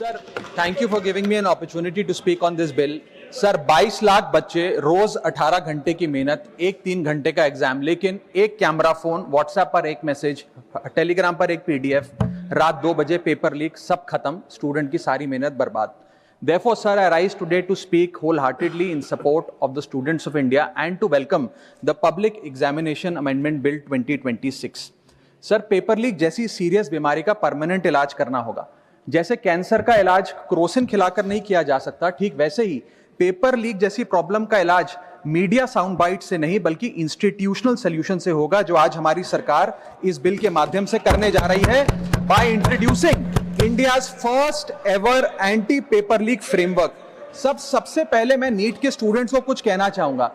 Sir, thank you for giving me an opportunity to speak on this bill. Sir, 22 lakh बच्चे, रोज 18 घंटे की मेहनत, एक 3 घंटे का एग्जाम, लेकिन एक कैमरा फोन, व्हाट्सएप पर एक मैसेज, टेलीग्राम पर एक पीडीएफ, रात 2 बजे पेपर लीक, सब खत्म, स्टूडेंट की सारी मेहनत बर्बाद। Therefore, sir, I rise today to speak wholeheartedly in support of the students of India and to welcome the Public Examination Amendment Bill 2026. Sir, paper leak जैसी सीरियस बीमारी का परमानेंट इलाज करना होगा। जैसे कैंसर का इलाज क्रोसिन खिलाकर नहीं किया जा सकता, ठीक वैसे ही पेपर लीक जैसी प्रॉब्लम का इलाज मीडिया साउंड बाइट से नहीं बल्कि इंस्टीट्यूशनल सॉल्यूशन से होगा, जो आज हमारी सरकार इस बिल के माध्यम से करने जा रही है by introducing India's first ever anti paper leak framework. सबसे पहले मैं नीट के स्टूडेंट्स को कुछ कहना चाहूंगा।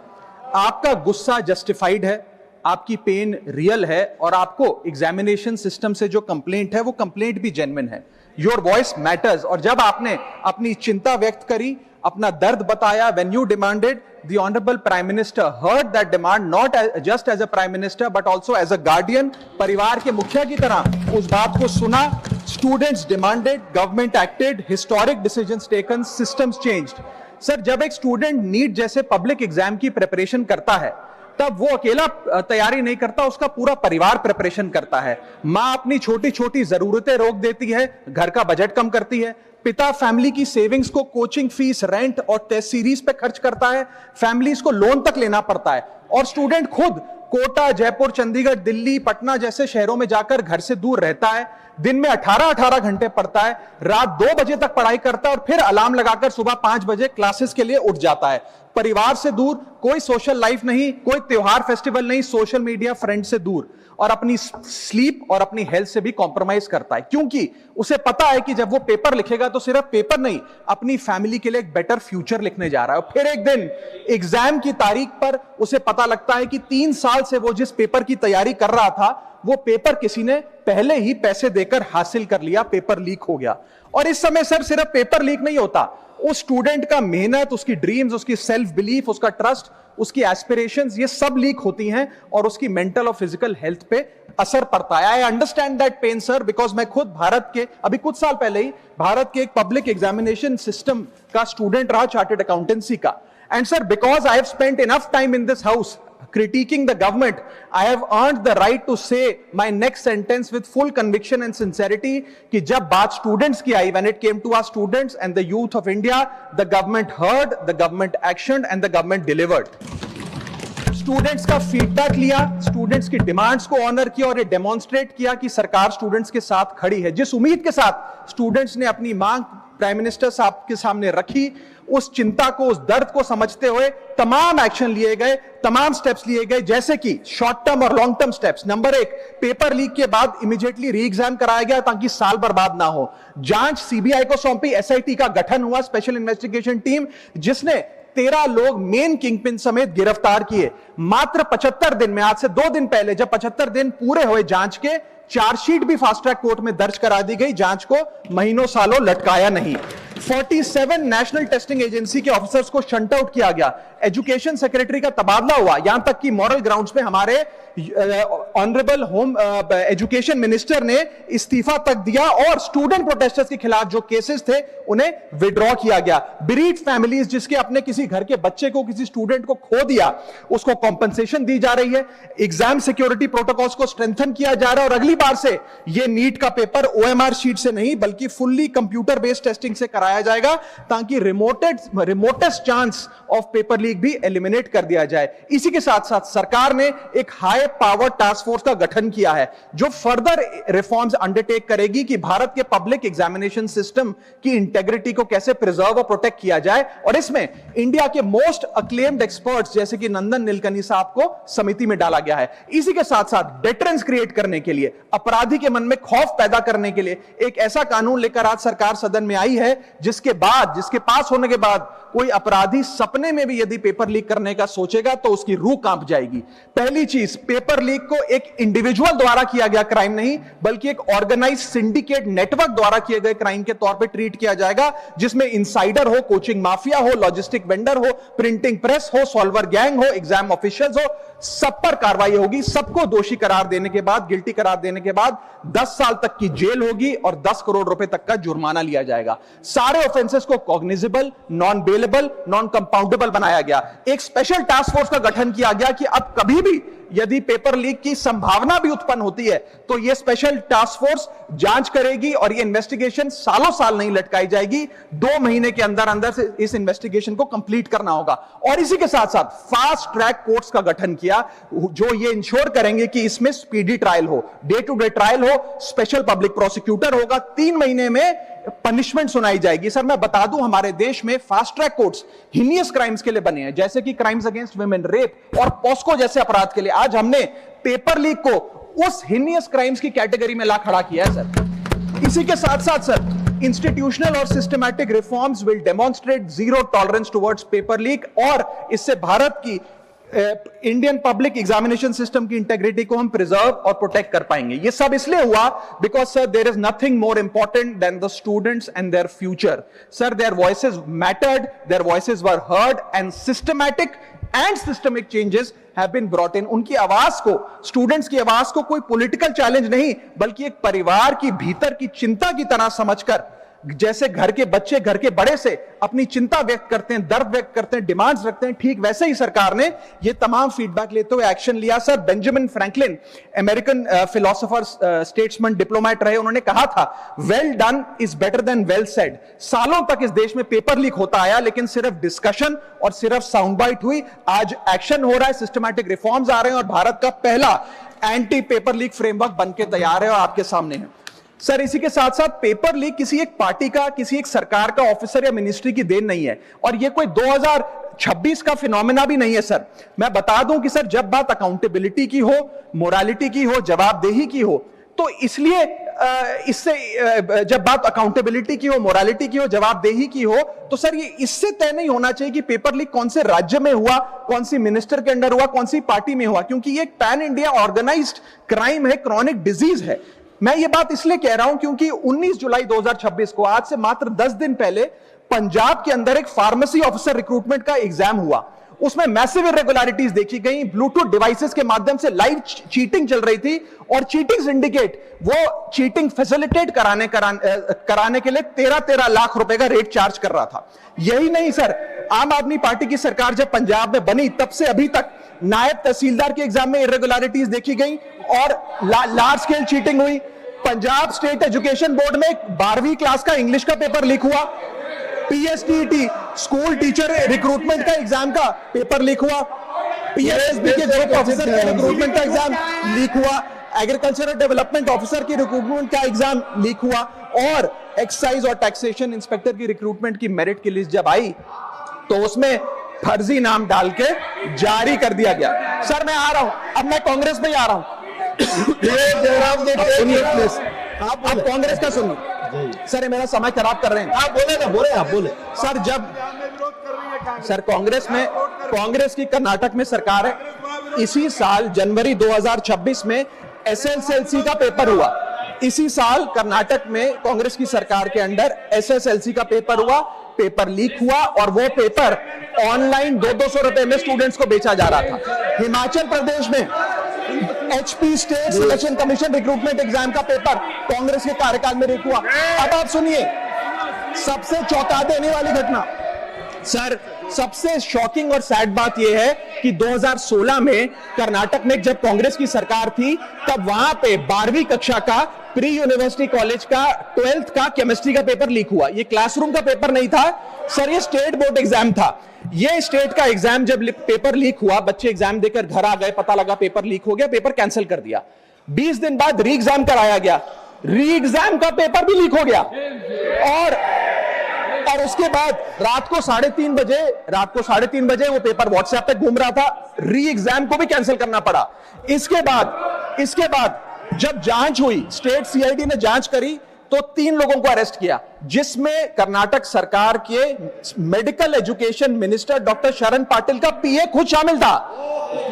आपका गुस्सा जस्टिफाइड है, आपकी पेन रियल है और आपको एग्जामिनेशन सिस्टम से जो कंप्लेंट है वो कंप्लेंट भी जेन्युइन है। Your voice matters. और जब आपने अपनी चिंता व्यक्त करी, अपना दर्द बताया, when you demanded, the honorable prime minister heard that demand, not just as a prime minister but also as a guardian, परिवार के मुखिया की तरह उस बात को सुना। Students demanded, government acted, historic decisions taken, systems changed। Sir, जब एक स्टूडेंट नीट जैसे पब्लिक एग्जाम की प्रिपरेशन करता है तब वो अकेला तैयारी नहीं करता, उसका पूरा परिवार प्रिपरेशन करता है। माँ अपनी छोटी छोटी जरूरतें रोक देती है, घर का बजट कम करती है, पिता फैमिली की सेविंग्स को कोचिंग फीस, रेंट और टेस्ट सीरीज पे खर्च करता है, फैमिलीज को लोन तक लेना पड़ता है और स्टूडेंट खुद कोटा, जयपुर, चंडीगढ़, दिल्ली, पटना जैसे शहरों में जाकर घर से दूर रहता है, दिन में 18 घंटे पढ़ता है, रात 2 बजे तक पढ़ाई करता है और फिर अलार्म लगाकर सुबह 5 बजे क्लासेस के लिए उठ जाता है। परिवार से दूर, कोई सोशल लाइफ नहीं, कोई त्योहार फेस्टिवल नहीं, सोशल मीडिया, फ्रेंड से दूर और अपनी स्लीप और अपनी हेल्थ से भी कॉम्प्रोमाइज करता है, क्योंकि उसे पता है कि जब वो पेपर लिखेगा तो सिर्फ पेपर नहीं, अपनी फैमिली के लिए एक बेटर फ्यूचर लिखने जा रहा है। और फिर एक दिन एग्जाम की तारीख पर उसे पता लगता है कि 3 साल से वो जिस पेपर की तैयारी कर रहा था वो पेपर किसी ने पहले ही पैसे देकर हासिल कर लिया, पेपर लीक हो गया। और इस समय सर सिर्फ पेपर लीक नहीं होता, उस स्टूडेंट का मेहनत, उसकी ड्रीम्स, उसकी सेल्फ बिलीफ, उसका ट्रस्ट, उसकी एस्पिरेशंस, ये सब लीक होती हैं और उसकी मेंटल और फिजिकल हेल्थ पे असर पड़ता है। I understand that pain sir, because मैं खुद भारत के अभी कुछ साल पहले ही भारत के एक पब्लिक एग्जामिनेशन सिस्टम का स्टूडेंट रहा, चार्टर्ड अकाउंटेंसी का। And sir, because I have spent enough time in this house critiquing the government, I have earned the right to say my next sentence with full conviction and sincerity कि जब बात students की आई, when it came to our students and the youth of India, the government heard, the government actioned and the government delivered। Students का feedback लिया, students की demands को honour किया और ये डेमोन्स्ट्रेट किया कि सरकार स्टूडेंट्स के साथ खड़ी है। जिस उम्मीद के साथ स्टूडेंट्स ने अपनी मांग प्राइम मिनिस्टर साहब के सामने रखी, उस चिंता को, उस दर्द को समझते हुए तमाम एक्शन लिए गए, तमाम स्टेप्स लिए गए, जैसे कि शॉर्ट टर्म और long term steps. Number 1, paper leak के बाद इमीडिएटली री एग्जाम कराया गया ताकि साल बर्बाद ना हो। जांच सीबीआई को सौंपी, एसआईटी का गठन हुआ, स्पेशल इन्वेस्टिगेशन टीम, जिसने 13 लोग मेन किंगपिन समेत गिरफ्तार किए। मात्र 75 दिन में, आज से 2 दिन पहले जब 75 दिन पूरे हुए जांच के, चार्जशीट भी फास्ट ट्रैक कोर्ट में दर्ज करा दी गई, जांच को महीनों सालों लटकाया नहीं। 47 नेशनल टेस्टिंग एजेंसी के ऑफिसर्स को शंट आउट किया गया, एजुकेशन सेक्रेटरी का तबादला हुआ, यहां तक कि मॉरल ग्राउंड्स पे हमारे ऑनरेबल होम एजुकेशन मिनिस्टर ने इस्तीफा तक दिया और स्टूडेंट प्रोटेस्टर्स के खिलाफ जो केसेस थे उन्हें विड्रॉ किया गया। बीरीड फैमिलीज जिसके अपने किसी घर के बच्चे को, किसी स्टूडेंट को खो दिया, उसको कॉम्पनसेशन दी जा रही है। एग्जाम सिक्योरिटी प्रोटोकॉल्स को स्ट्रेंथन किया जा रहा है और अगली बार से ये नीट का पेपर ओएमआर शीट से नहीं बल्कि फुल्ली कंप्यूटर बेस्ड टेस्टिंग से कराया जाएगा ताकि remotest chance of paper leak भी एलिमिनेट कर दिया जाए। इसी के साथ साथ सरकार ने एक हाई पावर टास्क फोर्स का गठन किया है जो फर्दर रिफॉर्म्स अंडरटेक करेगी कि भारत के पब्लिक एग्जामिनेशन सिस्टम की इंटेग्रिटी को कैसे प्रिजर्व और प्रोटेक्ट किया जाए। और इसमें इंडिया के मोस्ट अक्लेम्ड एक्सपर्ट्स जैसे कि नंदन नीलकनी साहब को समिति में डाला गया है। इसी के साथ साथ डेटरेंस क्रिएट करने के लिए, अपराधी के मन में खौफ पैदा करने के लिए एक ऐसा कानून लेकर आज सरकार सदन में आई है जिसके पास होने के बाद कोई अपराधी सपने में भी यदि पेपर लीक करने का सोचेगा तो उसकी रूह कांप जाएगी। पहली चीज, पेपर लीक को एक इंडिविजुअल द्वारा किया गया क्राइम नहीं बल्कि एक ऑर्गेनाइज्ड सिंडिकेट नेटवर्क द्वारा किए गए क्राइम के तौर पे ट्रीट किया जाएगा, जिसमें इनसाइडर हो, कोचिंग माफिया हो, लॉजिस्टिक वेंडर हो, प्रिंटिंग प्रेस हो, सॉल्वर गैंग हो, एग्जाम ऑफिशियल्स हो, सब पर कार्रवाई होगी। सबको दोषी करार देने के बाद, गिल्टी करार देने के बाद 10 साल तक की जेल होगी और 10 करोड़ रुपए तक का जुर्माना लिया जाएगा। सारे ऑफेंसेस को cognizable, non bailable, non compoundable बनाया गया। एक स्पेशल टास्क फोर्स का गठन किया गया कि अब कभी भी यदि पेपर लीक की संभावना भी उत्पन्न होती है तो यह स्पेशल टास्क फोर्स जांच करेगी और यह इन्वेस्टिगेशन सालों साल नहीं लटकाई जाएगी। 2 महीने के अंदर अंदर से इस इन्वेस्टिगेशन को कंप्लीट करना होगा। और इसी के साथ साथ फास्ट ट्रैक कोर्ट्स का गठन किया जो ये इंश्योर करेंगे कि इसमें स्पीडी ट्रायल हो, डे टू डे ट्रायल हो, स्पेशल पब्लिक प्रोसिक्यूटर होगा, 3 महीने में पनिशमेंट सुनाई जाएगी। सर मैं बता दूं, हमारे देश में fast track courts heinous crimes के लिए बने हैं, जैसे कि क्राइम्स अगेंस्ट वुमेन, रेप और पॉस्को जैसे अपराध के लिए। आज हमने पेपर लीक को उस हिनियस क्राइम्स की कैटेगरी में ला खड़ा किया है सर। इसी के साथ साथ सर, इंस्टीट्यूशनल और systematic reforms will demonstrate zero tolerance towards paper leak, और इससे भारत की इंडियन पब्लिक एग्जामिनेशन सिस्टम की इंटेग्रिटी को हम प्रिजर्व और प्रोटेक्ट कर पाएंगे। ये सब इसलिए हुआ because sir there is nothing more important than the students and their future. Sir their voices mattered, their voices were heard and systematic and systemic changes have been brought in. उनकी आवाज को, students की आवाज को कोई political challenge नहीं बल्कि एक परिवार की भीतर की चिंता की तरह समझकर, जैसे घर के बच्चे घर के बड़े से अपनी चिंता व्यक्त करते हैं, दर्द व्यक्त करते हैं, डिमांड्स रखते हैं, ठीक वैसे ही सरकार ने ये तमाम फीडबैक लेते हुए एक्शन लिया। Sir Benjamin Franklin, American philosopher, statesman, diplomat रहे, उन्होंने कहा था well done is better than well said. सालों तक इस देश में पेपर लीक होता आया लेकिन सिर्फ डिस्कशन और सिर्फ साउंड बाइट हुई। आज एक्शन हो रहा है, सिस्टमैटिक रिफॉर्म्स आ रहे हैं और भारत का पहला एंटी पेपर लीक फ्रेमवर्क बनके तैयार है और आपके सामने है। सर इसी के साथ साथ पेपर लीक किसी एक पार्टी का, किसी एक सरकार का ऑफिसर या मिनिस्ट्री की देन नहीं है और ये कोई 2026 का फिनोमेना भी नहीं है। सर मैं बता दूं कि सर जब बात अकाउंटेबिलिटी की हो, मोरालिटी की हो, जवाबदेही की हो, तो इसलिए इससे जब बात अकाउंटेबिलिटी की हो, मोरालिटी की हो, जवाबदेही की हो, तो सर ये इससे तय नहीं होना चाहिए कि पेपर लीक कौन से राज्य में हुआ, कौन सी मिनिस्टर के अंडर हुआ, कौन सी पार्टी में हुआ, क्योंकि ये एक पैन इंडिया ऑर्गेनाइज्ड क्राइम है, क्रॉनिक डिजीज है। मैं ये बात इसलिए कह रहा हूं क्योंकि 19 जुलाई 2026 को, आज से मात्र 10 दिन पहले, पंजाब के अंदर एक फार्मेसी ऑफिसर रिक्रूटमेंट का एग्जाम हुआ। उसमें मैसिव इरेगुलरिटीज देखी गई, ब्लूटूथ डिवाइसेस के माध्यम से लाइव चीटिंग चल रही थी और चीटिंग सिंडिकेट वो चीटिंग फैसिलिटेट कराने के लिए 13-13 लाख रुपए का रेट चार्ज कर रहा था। यही नहीं सर, आम आदमी पार्टी की सरकार जब पंजाब में बनी तब से अभी तक नायब तहसीलदार के एग्जाम में इरेगुलरिटीज देखी गई और लार्ज स्केल चीटिंग हुई। पंजाब स्टेट एजुकेशन बोर्ड में 12वीं क्लास का इंग्लिश का पेपर लीक हुआ, पीएसटीटी स्कूल टीचर रिक्रूटमेंट का एग्जाम का पेपर लीक हुआ, पीएसएसबी के ग्रुप ऑफिसर का रिक्रूटमेंट का एग्जाम लीक हुआ, एग्रीकल्चरल डेवलपमेंट ऑफिसर की रिक्रूटमेंट का एग्जाम लीक हुआ और एक्साइज और टैक्सेशन इंस्पेक्टर की रिक्रूटमेंट की मेरिट की लिस्ट जब आई तो उसमें फर्जी नाम डाल के जारी कर दिया गया। सर मैं आ रहा हूं, अब मैं कांग्रेस में ही आ रहा हूं। आप कांग्रेस का सुनिए सर, ये मेरा समय खराब कर रहे हैं। आप बोले ना, बोले आप बोले। सर जब सर कांग्रेस की कर्नाटक में सरकार है, इसी साल जनवरी 2026 में एसएसएलसी का पेपर हुआ। इसी साल कर्नाटक में कांग्रेस की सरकार के अंडर एसएसएलसी का पेपर हुआ, पेपर लीक हुआ और वो पेपर ऑनलाइन 200 रुपए में स्टूडेंट्स को बेचा जा रहा था। हिमाचल प्रदेश में HP state selection commission recruitment exam का पेपर कांग्रेस के कार्यकाल में लीक हुआ। अब आप सुनिए सबसे चौंका देने वाली घटना, सर सबसे शॉकिंग और सैड बात यह है कि 2016 में कर्नाटक में जब कांग्रेस की सरकार थी तब वहां पे 12वीं कक्षा का प्री यूनिवर्सिटी कॉलेज का 12th का केमिस्ट्री का पेपर लीक हुआ। ये क्लासरूम का पेपर नहीं था सर, ये स्टेट बोर्ड एग्जाम था। ये स्टेट का एग्जाम जब पेपर लीक हुआ, बच्चे एग्जाम देकर घर आ गए, पता लगा पेपर लीक हो गया, पेपर कैंसिल कर दिया। 20 दिन बाद री एग्जाम कराया गया, री एग्जाम का पेपर भी लीक हो गया और उसके बाद रात को 3:30 बजे वो पेपर व्हाट्सएप पे घूम रहा था, री एग्जाम को भी कैंसिल करना पड़ा। इसके बाद जब जांच हुई, स्टेट सीआईडी ने जांच करी तो 3 लोगों को अरेस्ट किया, जिसमें कर्नाटक सरकार के मेडिकल एजुकेशन मिनिस्टर डॉक्टर शरण पाटिल का पीए खुद शामिल था।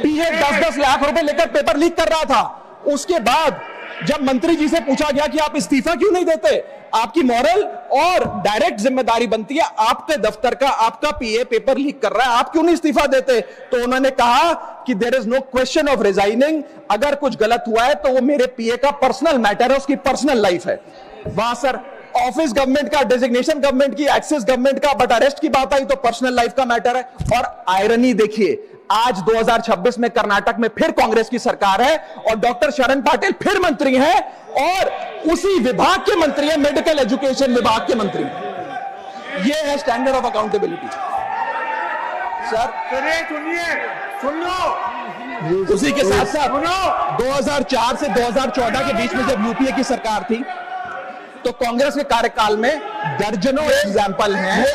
पीए 10-10 लाख रुपए लेकर पेपर लीक कर रहा था। उसके बाद जब मंत्री जी से पूछा गया कि आप इस्तीफा क्यों नहीं देते, आपकी मॉरल और डायरेक्ट जिम्मेदारी बनती है, आपके दफ्तर का आपका पीए पेपर लीक कर रहा है, आप क्यों नहीं इस्तीफा देते? तो उन्होंने कहा कि there is no question of resigning, अगर कुछ गलत हुआ है तो वो मेरे पीए का पर्सनल मैटर है, उसकी पर्सनल लाइफ है। वहां सर ऑफिस गवर्नमेंट का, डेजिग्नेशन गवर्नमेंट की, एक्सेस गवर्नमेंट का, बट अरेस्ट की बात आई तो पर्सनल लाइफ का मैटर है। और आयरनी देखिए, आज 2026 में कर्नाटक में फिर कांग्रेस की सरकार है और डॉक्टर शरण पाटिल फिर मंत्री हैं और उसी विभाग के मंत्री हैं, मेडिकल एजुकेशन विभाग के मंत्री। ये है स्टैंडर्ड ऑफ अकाउंटेबिलिटी। सर सुन लो, उसी के साथ साथ 2004 से 2014 के बीच में जब यूपीए की सरकार थी तो कांग्रेस के कार्यकाल में दर्जनों एग्जाम्पल हैं,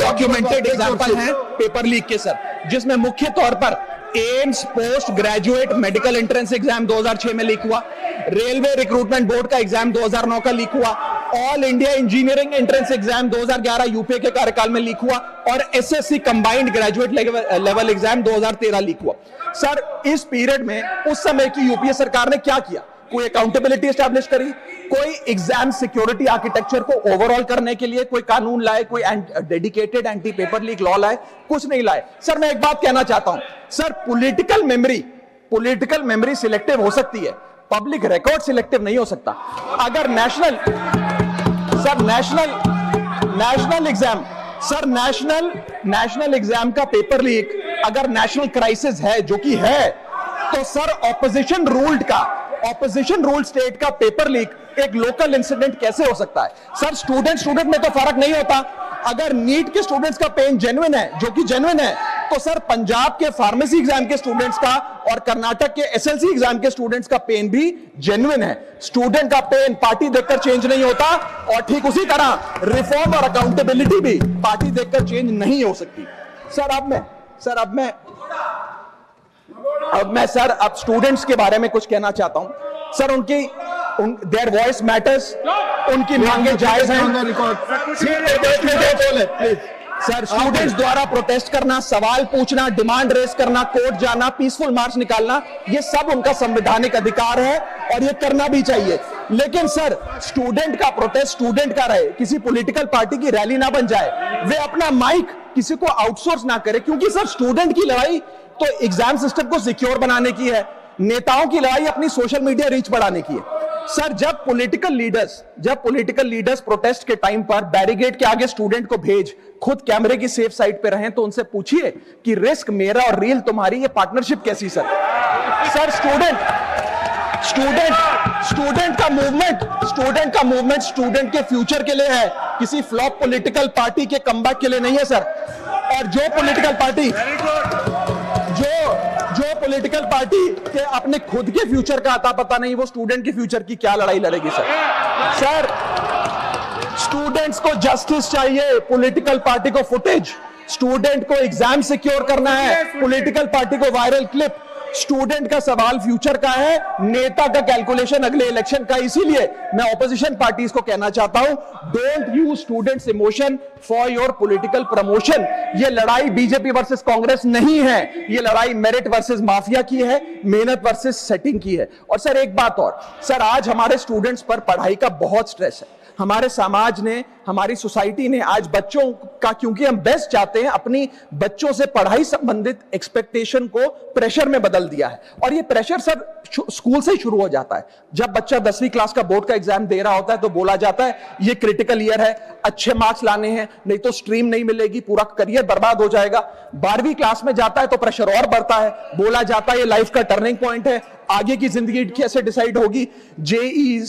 डॉक्यूमेंटेड एग्जाम्पल हैं पेपर लीक के सर, जिसमें मुख्य तौर पर AIIMS post graduate medical entrance exam 2006 में लीक हुआ, रेलवे रिक्रूटमेंट बोर्ड का एग्जाम 2009 का लीक हुआ, all India engineering entrance exam 2011 UPA के कार्यकाल में लीक हुआ और SSC combined graduate level exam 2013 leak हुआ। सर इस पीरियड में उस समय की यूपीए सरकार ने क्या किया? कोई अकाउंटेबिलिटी एस्टैब्लिश करी, कोई एग्जाम सिक्योरिटी आर्किटेक्चर को ओवरऑल करने के लिए कोई कानून लाए, कोई dedicated anti paper leak law लाए? कुछ नहीं लाए। सर मैं एक बात कहना चाहता हूं, सर पॉलिटिकल मेमोरी सिलेक्टिव हो सकती है, पब्लिक रिकॉर्ड सिलेक्टिव नहीं हो सकता। अगर नेशनल एग्जाम का पेपर लीक अगर नेशनल क्राइसिस है, जो कि है, तो सर ऑपोजिशन रूल्ड स्टेट का पेपर लीक एक लोकल इंसिडेंट कैसे हो सकता है? सर स्टूडेंट में तो फर्क नहीं होता। अगर नीट के स्टूडेंट्स का पेन जेन्युइन है, जो कि जेन्युइन है, तो सर पंजाब के फार्मेसी एग्जाम के स्टूडेंट्स का और कर्नाटक के एसएलसी एग्जाम के स्टूडेंट्स का पेन भी जेन्युइन है। स्टूडेंट का पेन पार्टी देखकर चेंज नहीं होता और ठीक उसी तरह रिफॉर्म और अकाउंटेबिलिटी भी पार्टी देखकर चेंज नहीं हो सकती। अब स्टूडेंट्स के बारे में कुछ कहना चाहता हूं। सर देयर वॉइस मैटर्स, उनकी मांगे जायज हैं। सर स्टूडेंट्स द्वारा प्रोटेस्ट करना, सवाल पूछना, डिमांड रेस करना, कोर्ट जाना, पीसफुल मार्च निकालना, ये सब उनका संवैधानिक अधिकार है और ये करना भी चाहिए। लेकिन सर स्टूडेंट का प्रोटेस्ट स्टूडेंट का रहे, किसी पॉलिटिकल पार्टी की रैली ना बन जाए, वे अपना माइक किसी को आउटसोर्स ना करे, क्योंकि सर स्टूडेंट की लड़ाई तो एग्जाम सिस्टम को सिक्योर बनाने की है, नेताओं की लड़ाई अपनी सोशल मीडिया रीच बढ़ाने की है। सर जब पॉलिटिकल लीडर्स प्रोटेस्ट के टाइम पर बैरिकेड के आगे स्टूडेंट को भेज खुद कैमरे की सेफ साइड पे रहें, तो उनसे पूछिए कि रिस्क मेरा और रील तुम्हारी, ये पार्टनरशिप कैसी? सर स्टूडेंट का मूवमेंट स्टूडेंट के फ्यूचर के लिए है, किसी फ्लॉप पॉलिटिकल पार्टी के कमबैक के लिए नहीं है सर। और जो पॉलिटिकल पार्टी के अपने खुद के फ्यूचर का आता पता नहीं, वो स्टूडेंट के फ्यूचर की क्या लड़ाई लड़ेगी? सर स्टूडेंट्स को जस्टिस चाहिए, पॉलिटिकल पार्टी को फुटेज। स्टूडेंट को एग्जाम सिक्योर करना है, पॉलिटिकल पार्टी को वायरल क्लिप। स्टूडेंट का सवाल फ्यूचर का है, नेता का कैलकुलेशन अगले इलेक्शन का। इसीलिए मैं ऑपोजिशन पार्टीज को कहना चाहता हूं, don't use students emotion for your political promotion. ये लड़ाई बीजेपी वर्सेस कांग्रेस नहीं है, ये लड़ाई मेरिट वर्सेस माफिया की है, मेहनत वर्सेस सेटिंग की है। और सर एक बात और, सर आज हमारे स्टूडेंट्स पर पढ़ाई का बहुत स्ट्रेस है। हमारे समाज ने, हमारी सोसाइटी ने आज बच्चों का, क्योंकि हम बेस्ट चाहते हैं, अपनी बच्चों से पढ़ाई संबंधित एक्सपेक्टेशन को प्रेशर में बदल दिया है। और ये प्रेशर सर स्कूल से ही शुरू हो जाता है। जब बच्चा 10वीं क्लास का बोर्ड का एग्जाम दे रहा होता है तो बोला जाता है ये क्रिटिकल ईयर है, अच्छे मार्क्स लाने हैं, नहीं तो स्ट्रीम नहीं मिलेगी, पूरा करियर बर्बाद हो जाएगा। 12वीं क्लास में जाता है तो प्रेशर और बढ़ता है, बोला जाता है ये लाइफ का टर्निंग पॉइंट है, आगे की जिंदगी कैसे डिसाइड होगी। जेई,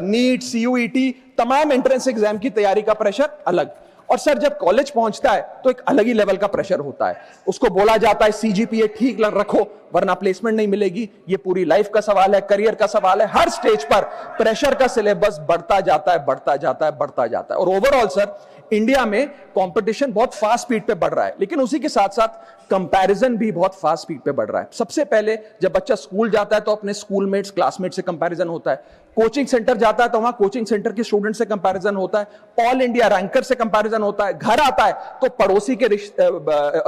नीट, सीयूईटी, तमाम एंट्रेंस एग्जाम की तैयारी का प्रेशर अलग। और सर जब कॉलेज पहुंचता है तो एक अलग ही लेवल का प्रेशर होता है। उसको बोला जाता है सीजीपीए ठीक रखो वरना प्लेसमेंट नहीं मिलेगी। ये पूरी लाइफ का सवाल है, करियर का सवाल है। हर स्टेज पर प्रेशर का सिलेबस बढ़ता जाता है। और ओवरऑल सर इंडिया में कंपटीशन बहुत फास्ट स्पीड पे बढ़ रहा है, लेकिन उसी के साथ साथ कंपैरिजन भी बहुत फास्ट स्पीड पे बढ़ रहा है। सबसे पहले जब बच्चा स्कूल जाता है तो अपने स्कूलमेट्स, क्लासमेट से कंपैरिजन होता है। कोचिंग सेंटर जाता है तो वहां कोचिंग सेंटर के स्टूडेंट से कंपैरिजन होता है। ऑल इंडिया रैंकर से कंपैरिजन होता है। घर आता है तो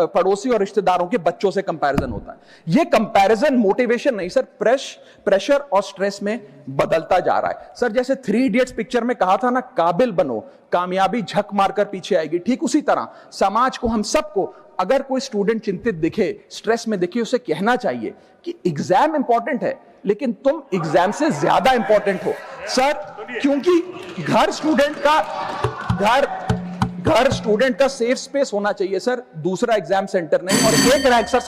पड़ोसी और रिश्तेदारों के बच्चों से कंपैरिजन होता है। ये कंपैरिजन मोटिवेशन नहीं सर, प्रेशर और स्ट्रेस में बदलता जा रहा है सर। जैसे 3 इडियट्स पिक्चर में कहा था ना, काबिल बनो, कामयाबी झक मारकर पीछे आएगी, ठीक उसी तरह समाज को, हम सबको, अगर कोई स्टूडेंट चिंतित दिखे, स्ट्रेस में दिखे, उसे कहना चाहिए कि एग्जाम इंपॉर्टेंट है लेकिन तुम एग्जाम से ज्यादा इंपॉर्टेंट हो सर, क्योंकि घर स्टूडेंट का सेफ स्पेस होना चाहिए सर, दूसरा एग्जाम सेंटर नहीं। और एक रैंक सर,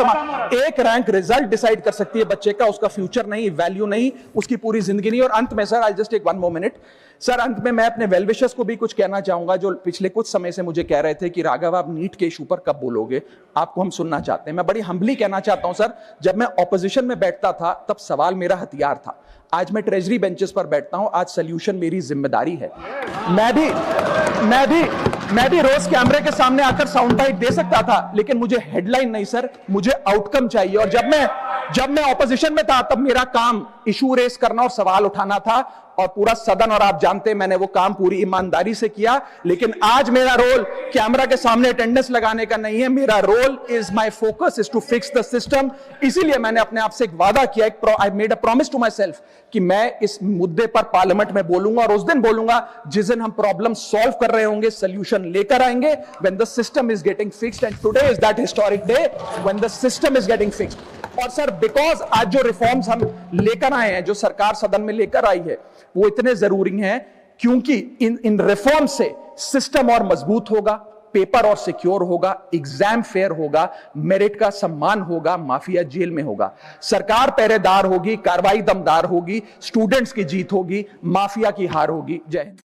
एक रैंक रिजल्ट डिसाइड कर सकती है बच्चे का, उसका फ्यूचर नहीं, वैल्यू नहीं, उसकी पूरी जिंदगी नहीं। और अंत में sir, I just take 1 more minute sir, अंत में मैं अपने वेल विशर्स को भी कुछ कहना चाहूंगा, जो पिछले कुछ समय से मुझे कह रहे थे कि राघव आप नीट के इशू पर कब बोलोगे, आपको हम सुनना चाहते हैं। मैं बड़ी हम्बली कहना चाहता हूं सर, जब मैं ऑपोजिशन में बैठता था तब सवाल मेरा हथियार था, आज मैं ट्रेजरी बेंचेस पर बैठता हूं, आज सोल्यूशन मेरी जिम्मेदारी है। मैं भी रोज कैमरे के सामने आकर साउंड बाइट दे सकता था, लेकिन मुझे हेडलाइन नहीं सर, मुझे आउटकम चाहिए। और जब मैं ऑपोजिशन में था तब मेरा काम इशू रेस करना और सवाल उठाना था, और पूरा सदन, और आप जानते हैं मैंने वो काम पूरी ईमानदारी से किया। लेकिन आज मेरा रोल कैमरा के सामने अटेंडेंस लगाने का नहीं है, मेरा role is, my focus is to fix the system. इसीलिए मैंने अपने आप से एक वादा किया, I made a promise to myself कि मैं इस मुद्दे पर पार्लियामेंट में बोलूंगा, और उस दिन बोलूंगा जिस दिन हम प्रॉब्लम सॉल्व कर रहे होंगे, सोल्यूशन लेकर आएंगे, when the system is getting fixed. And today is that historic day when the system is getting fixed. और सर, बिकॉज आज जो रिफॉर्म्स हम लेकर आए हैं, जो सरकार सदन में लेकर आई है, वो इतने जरूरी हैं क्योंकि इन रिफॉर्म से सिस्टम और मजबूत होगा, पेपर और सिक्योर होगा, एग्जाम फेयर होगा, मेरिट का सम्मान होगा, माफिया जेल में होगा, सरकार पहरेदार होगी, कार्रवाई दमदार होगी, स्टूडेंट्स की जीत होगी, माफिया की हार होगी। जय हिंद।